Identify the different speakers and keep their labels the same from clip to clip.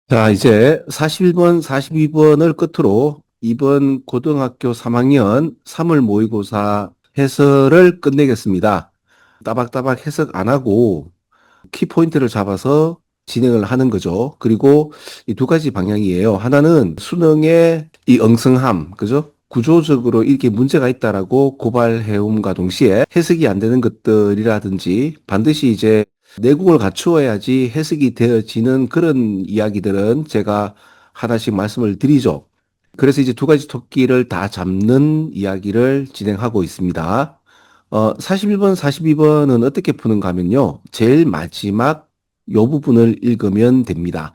Speaker 1: 자, 이제 41번, 42번을 끝으로 이번 고등학교 3학년 3월 모의고사 해설을 끝내겠습니다. 따박따박 해석 안 하고 키포인트를 잡아서 진행을 하는 거죠. 그리고 이 두 가지 방향이에요. 하나는 수능의 이 엉성함, 그죠? 구조적으로 이렇게 문제가 있다라고 고발해옴과 동시에 해석이 안 되는 것들이라든지 반드시 이제 내공을 갖추어야지 해석이 되어지는 그런 이야기들은 제가 하나씩 말씀을 드리죠. 그래서 이제 두 가지 토끼를 다 잡는 이야기를 진행하고 있습니다. 41번, 42번은 어떻게 푸는가 하면요. 제일 마지막 요 부분을 읽으면 됩니다.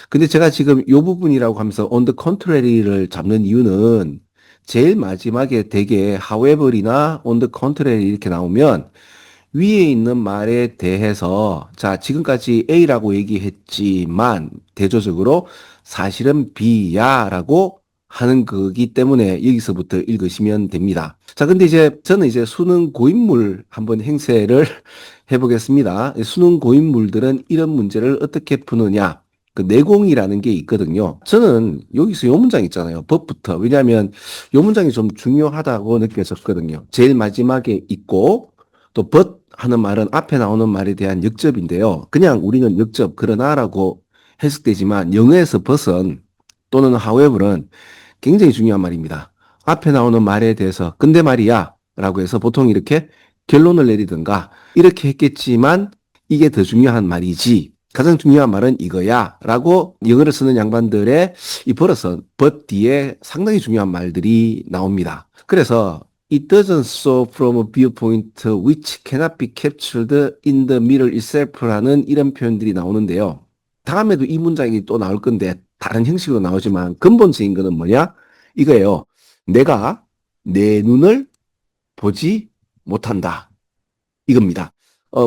Speaker 1: 근데 제가 지금 요 부분이라고 하면서 on the contrary를 잡는 이유는 제일 마지막에 되게 however이나 on the contrary 이렇게 나오면 위에 있는 말에 대해서 자, 지금까지 A라고 얘기했지만 대조적으로 사실은 B야라고 하는 거기 때문에 여기서부터 읽으시면 됩니다. 자, 근데 이제 저는 이제 수능 고인물 한번 행세를 해보겠습니다. 수능 고인물들은 이런 문제를 어떻게 푸느냐. 그 내공이라는 게 있거든요. 저는 여기서 요 문장 있잖아요. 법부터. 왜냐하면 요 문장이 좀 중요하다고 느껴졌거든요. 제일 마지막에 있고 또 but 하는 말은 앞에 나오는 말에 대한 역접인데요. 그냥 우리는 역접, 그러나라고 해석되지만 영어에서 but은 또는 however는 굉장히 중요한 말입니다. 앞에 나오는 말에 대해서 근데 말이야 라고 해서 보통 이렇게 결론을 내리든가 이렇게 했겠지만 이게 더 중요한 말이지. 가장 중요한 말은 이거야 라고 영어를 쓰는 양반들의 이 벌어서 but 뒤에 상당히 중요한 말들이 나옵니다. 그래서 It doesn't show from a viewpoint which cannot be captured in the mirror itself라는 이런 표현들이 나오는데요. 다음에도 이 문장이 또 나올 건데 다른 형식으로 나오지만 근본적인 거는 뭐냐? 이거예요. 내가 내 눈을 보지 못한다. 이겁니다.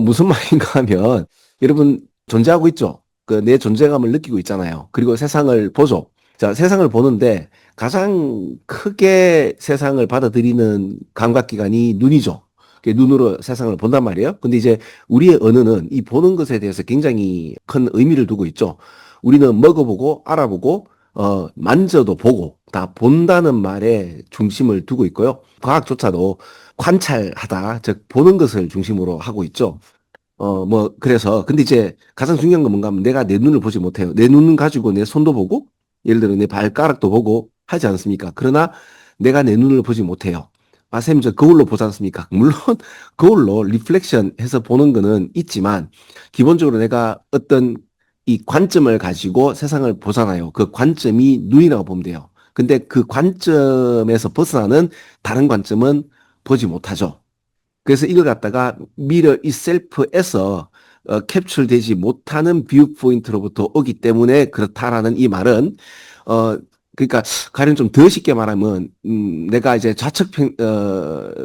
Speaker 1: 무슨 말인가 하면 여러분 존재하고 있죠. 그 내 존재감을 느끼고 있잖아요. 그리고 세상을 보죠. 자, 세상을 보는데 가장 크게 세상을 받아들이는 감각기관이 눈이죠. 눈으로 세상을 본단 말이에요. 근데 이제 우리의 언어는 이 보는 것에 대해서 굉장히 큰 의미를 두고 있죠. 우리는 먹어보고 알아보고 만져도 보고 다 본다는 말에 중심을 두고 있고요. 과학조차도 관찰하다, 즉 보는 것을 중심으로 하고 있죠. 그래서 근데 이제 가장 중요한 건 뭔가 하면 내가 내 눈을 보지 못해요. 내 눈 가지고 내 손도 보고 예를 들어 내 발가락도 보고 하지 않습니까? 그러나 내가 내 눈을 보지 못해요. 아, 쌤, 저 거울로 보지 않습니까? 물론 거울로 리플렉션 해서 보는 거는 있지만 기본적으로 내가 어떤 이 관점을 가지고 세상을 보잖아요. 그 관점이 눈이라고 보면 돼요. 근데 그 관점에서 벗어나는 다른 관점은 보지 못하죠. 그래서 이걸 갖다가 미러 itself에서 캡처되지 못하는 뷰 포인트로부터 오기 때문에 그렇다라는 이 말은 어 그러니까 가령 좀 더 쉽게 말하면 내가 이제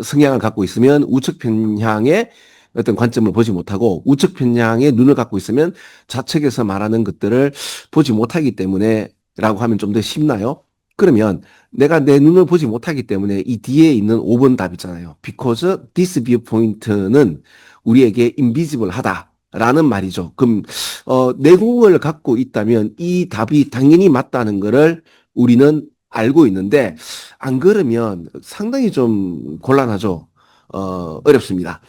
Speaker 1: 성향을 갖고 있으면 우측 편향의 어떤 관점을 보지 못하고 우측 편향의 눈을 갖고 있으면 좌측에서 말하는 것들을 보지 못하기 때문에라고 하면 좀 더 쉽나요? 그러면 내가 내 눈을 보지 못하기 때문에 이 뒤에 있는 5번 답 있잖아요. Because this viewpoint는 우리에게 invisible 하다라는 말이죠. 그럼 내공을 갖고 있다면 이 답이 당연히 맞다는 거를 우리는 알고 있는데 안 그러면 상당히 좀 곤란하죠. 어렵습니다.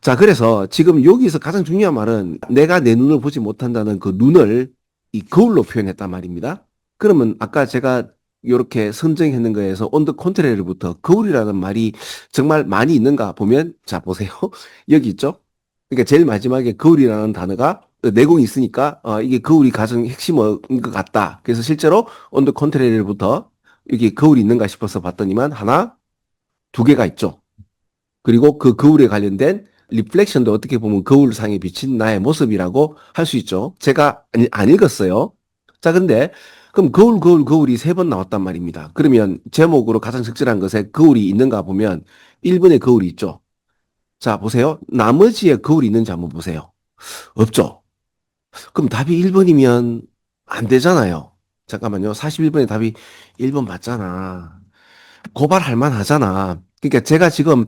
Speaker 1: 자, 그래서 지금 여기서 가장 중요한 말은 내가 내 눈을 보지 못한다는 그 눈을 이 거울로 표현했단 말입니다. 그러면 아까 제가 이렇게 선정했는 거에서 on the contrary부터 거울이라는 말이 정말 많이 있는가 보면 자, 보세요. 여기 있죠? 그러니까 제일 마지막에 거울이라는 단어가 내공이 있으니까 이게 거울이 가장 핵심인 것 같다. 그래서 실제로 on the contrary부터 여기 거울이 있는가 싶어서 봤더니만 하나, 두 개가 있죠. 그리고 그 거울에 관련된 리플렉션도 어떻게 보면 거울상에 비친 나의 모습이라고 할 수 있죠. 제가 안 읽었어요. 자, 근데 그럼 거울이 세 번 나왔단 말입니다. 그러면 제목으로 가장 적절한 것에 거울이 있는가 보면 1번에 거울이 있죠. 자, 보세요. 나머지에 거울이 있는지 한번 보세요. 없죠. 그럼 답이 1번이면 안 되잖아요. 잠깐만요. 41번의 답이 1번 맞잖아. 고발할 만하잖아. 그러니까 제가 지금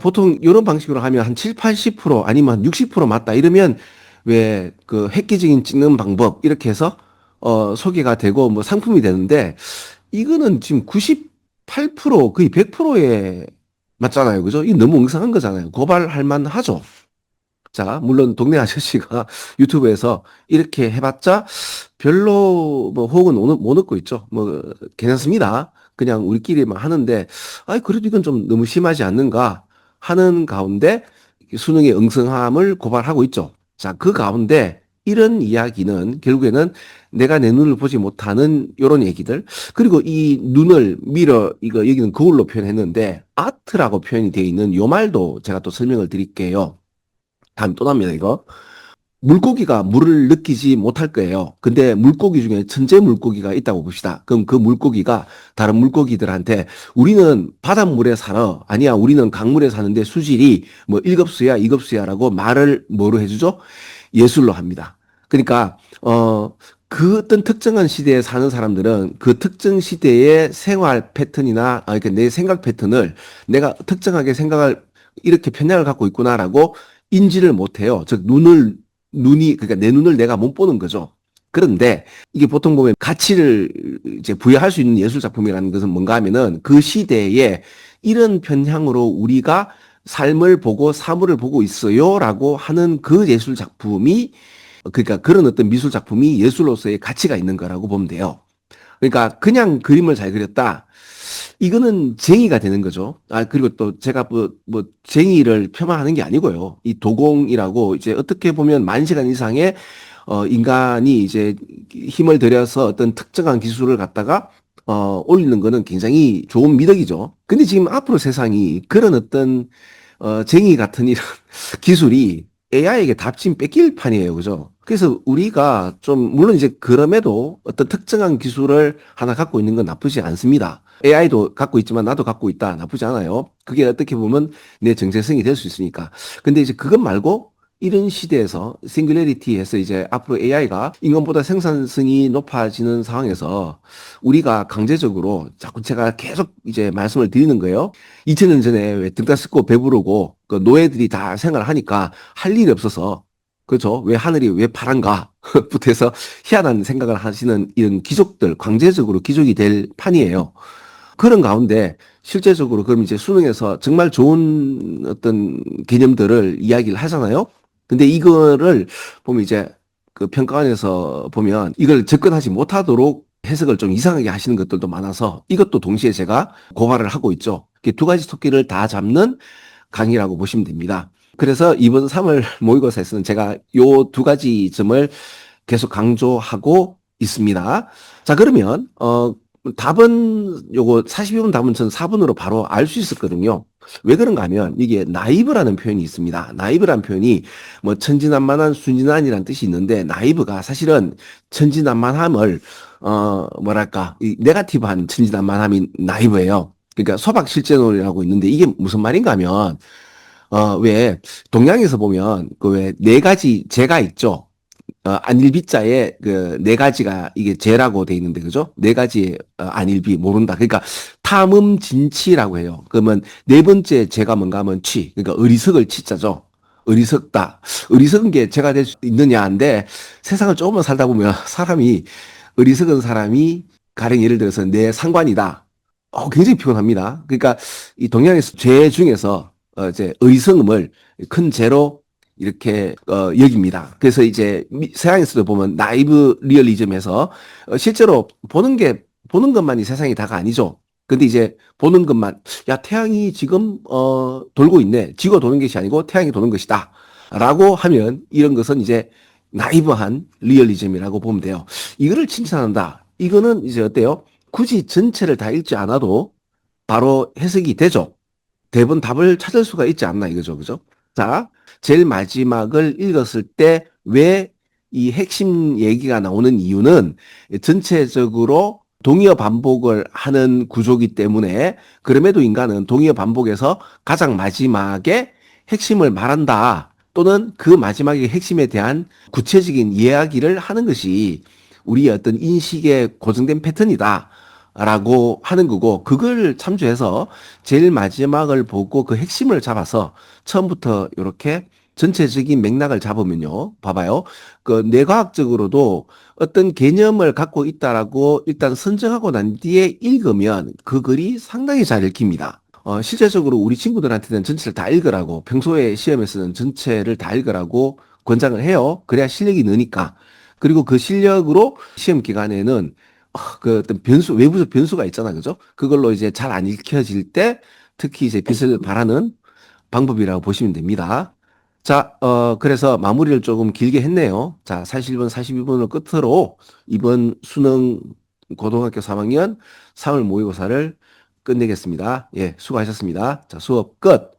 Speaker 1: 보통 이런 방식으로 하면 한 7, 80% 아니면 60% 맞다 이러면 왜 그 획기적인 찍는 방법 이렇게 해서 소개가 되고 뭐 상품이 되는데 이거는 지금 98% 거의 100%에 맞잖아요. 그죠? 이 너무 엉성한 거잖아요. 고발할 만하죠. 자, 물론 동네 아저씨가 유튜브에서 이렇게 해봤자 별로 뭐 호응은 못 얻고 있죠. 뭐 괜찮습니다. 그냥 우리끼리만 하는데, 아이 그래도 이건 좀 너무 심하지 않는가 하는 가운데 수능의 엉성함을 고발하고 있죠. 자, 그 가운데 이런 이야기는 결국에는 내가 내 눈을 보지 못하는 이런 얘기들, 그리고 이 눈을 미러, 이거 여기는 거울로 표현했는데 아트라고 표현이 되어 있는 요 말도 제가 또 설명을 드릴게요. 다음 또 납니다, 이거. 물고기가 물을 느끼지 못할 거예요. 근데 물고기 중에 천재 물고기가 있다고 봅시다. 그럼 그 물고기가 다른 물고기들한테 우리는 바닷물에 살아. 아니야, 우리는 강물에 사는데 수질이 뭐 1급수야, 2급수야라고 말을 뭐로 해주죠? 예술로 합니다. 그러니까, 그 어떤 특정한 시대에 사는 사람들은 그 특정 시대의 생활 패턴이나, 그러니까 내 생각 패턴을 내가 특정하게 생각을 이렇게 편향을 갖고 있구나라고 인지를 못해요. 즉, 그러니까 내 눈을 내가 못 보는 거죠. 그런데 이게 보통 보면 가치를 이제 부여할 수 있는 예술 작품이라는 것은 뭔가 하면은 그 시대에 이런 편향으로 우리가 삶을 보고 사물을 보고 있어요라고 하는 그 예술 작품이, 그러니까 그런 어떤 미술 작품이 예술로서의 가치가 있는 거라고 보면 돼요. 그러니까 그냥 그림을 잘 그렸다. 이거는 쟁의가 되는 거죠. 그리고 또 제가 쟁의를 폄하하는 게 아니고요. 이 도공이라고 이제 어떻게 보면 만 시간 이상의 인간이 이제 힘을 들여서 어떤 특정한 기술을 갖다가 올리는 거는 굉장히 좋은 미덕이죠. 근데 지금 앞으로 세상이 그런 어떤 쟁의 같은 이런 기술이 AI에게 답진 뺏길 판이에요. 그죠? 그래서 우리가 좀, 물론 이제 그럼에도 어떤 특정한 기술을 하나 갖고 있는 건 나쁘지 않습니다. AI도 갖고 있지만 나도 갖고 있다. 나쁘지 않아요. 그게 어떻게 보면 내 정체성이 될 수 있으니까. 근데 이제 그것 말고 이런 시대에서 싱귤레리티에서 이제 앞으로 AI가 인간보다 생산성이 높아지는 상황에서 우리가 강제적으로 자꾸 제가 계속 이제 말씀을 드리는 거예요. 2000년 전에 왜 등다 씻고 배부르고 그 노예들이 다 생활을 하니까 할 일이 없어서 그렇죠. 왜 하늘이 왜 파란가? 부터 해서 희한한 생각을 하시는 이런 귀족들, 강제적으로 귀족이 될 판이에요. 그런 가운데 실제적으로 그럼 이제 수능에서 정말 좋은 어떤 개념들을 이야기를 하잖아요. 근데 이거를 보면 이제 그 평가원에서 보면 이걸 접근하지 못하도록 해석을 좀 이상하게 하시는 것들도 많아서 이것도 동시에 제가 고발을 하고 있죠. 이렇게 두 가지 토끼를 다 잡는 강의라고 보시면 됩니다. 그래서 이번 3월 모의고사에서는 제가 요 두 가지 점을 계속 강조하고 있습니다. 자, 그러면, 답은 요거 42번 답은 전 4번으로 바로 알 수 있었거든요. 왜 그런가 하면 이게 나이브라는 표현이 있습니다. 나이브라는 표현이 뭐 천진난만한 순진한이라는 뜻이 있는데 나이브가 사실은 천진난만함을 뭐랄까 이 네거티브한 천진난만함이 나이브예요. 그러니까 소박실제론이라고 있는데 이게 무슨 말인가 하면 왜 동양에서 보면 그 왜 네 가지 재가 있죠. 안일비자에 그 네 가지가 이게 재라고 돼 있는데 그죠? 네 가지 안일비 모른다. 그러니까 탐음진치라고 해요. 그러면 네 번째 재가 뭔가 하면 취. 그러니까 어리석을 치자죠. 어리석다. 어리석은 게 재가 될 수 있느냐인데 세상을 조금만 살다 보면 사람이 어리석은 사람이 가령 예를 들어서 내 상관이다. 굉장히 피곤합니다. 그러니까 이 동양에서 죄 중에서 이제 의성음을 큰 죄로 이렇게 여깁니다. 그래서 이제 서양에서도 보면 나이브 리얼리즘에서 실제로 보는 것만이 세상이 다가 아니죠. 근데 이제 보는 것만 야 태양이 지금 돌고 있네. 지구가 도는 것이 아니고 태양이 도는 것이다. 라고 하면 이런 것은 이제 나이브한 리얼리즘이라고 보면 돼요. 이거를 칭찬한다. 이거는 이제 어때요? 굳이 전체를 다 읽지 않아도 바로 해석이 되죠. 대부분 답을 찾을 수가 있지 않나 이거죠. 그죠? 자, 제일 마지막을 읽었을 때 왜 이 핵심 얘기가 나오는 이유는 전체적으로 동의어 반복을 하는 구조기 때문에 그럼에도 인간은 동의어 반복에서 가장 마지막에 핵심을 말한다. 또는 그 마지막의 핵심에 대한 구체적인 이야기를 하는 것이 우리의 어떤 인식의 고정된 패턴이다. 라고 하는 거고, 그걸 참조해서 제일 마지막을 보고 그 핵심을 잡아서 처음부터 이렇게 전체적인 맥락을 잡으면요. 봐봐요. 그 뇌과학적으로도 어떤 개념을 갖고 있다라고 일단 선정하고 난 뒤에 읽으면 그 글이 상당히 잘 읽힙니다. 실제적으로 우리 친구들한테는 전체를 다 읽으라고 평소에 시험에서는 전체를 다 읽으라고 권장을 해요. 그래야 실력이 느니까. 그리고 그 실력으로 시험 기간에는 그 어떤 변수, 외부적 변수가 있잖아. 그죠? 그걸로 이제 잘 안 읽혀질 때 특히 이제 빛을 발하는 방법이라고 보시면 됩니다. 자, 그래서 마무리를 조금 길게 했네요. 자, 41번, 42번을 끝으로 이번 수능 고등학교 3학년 3월 모의고사를 끝내겠습니다. 예, 수고하셨습니다. 자, 수업 끝.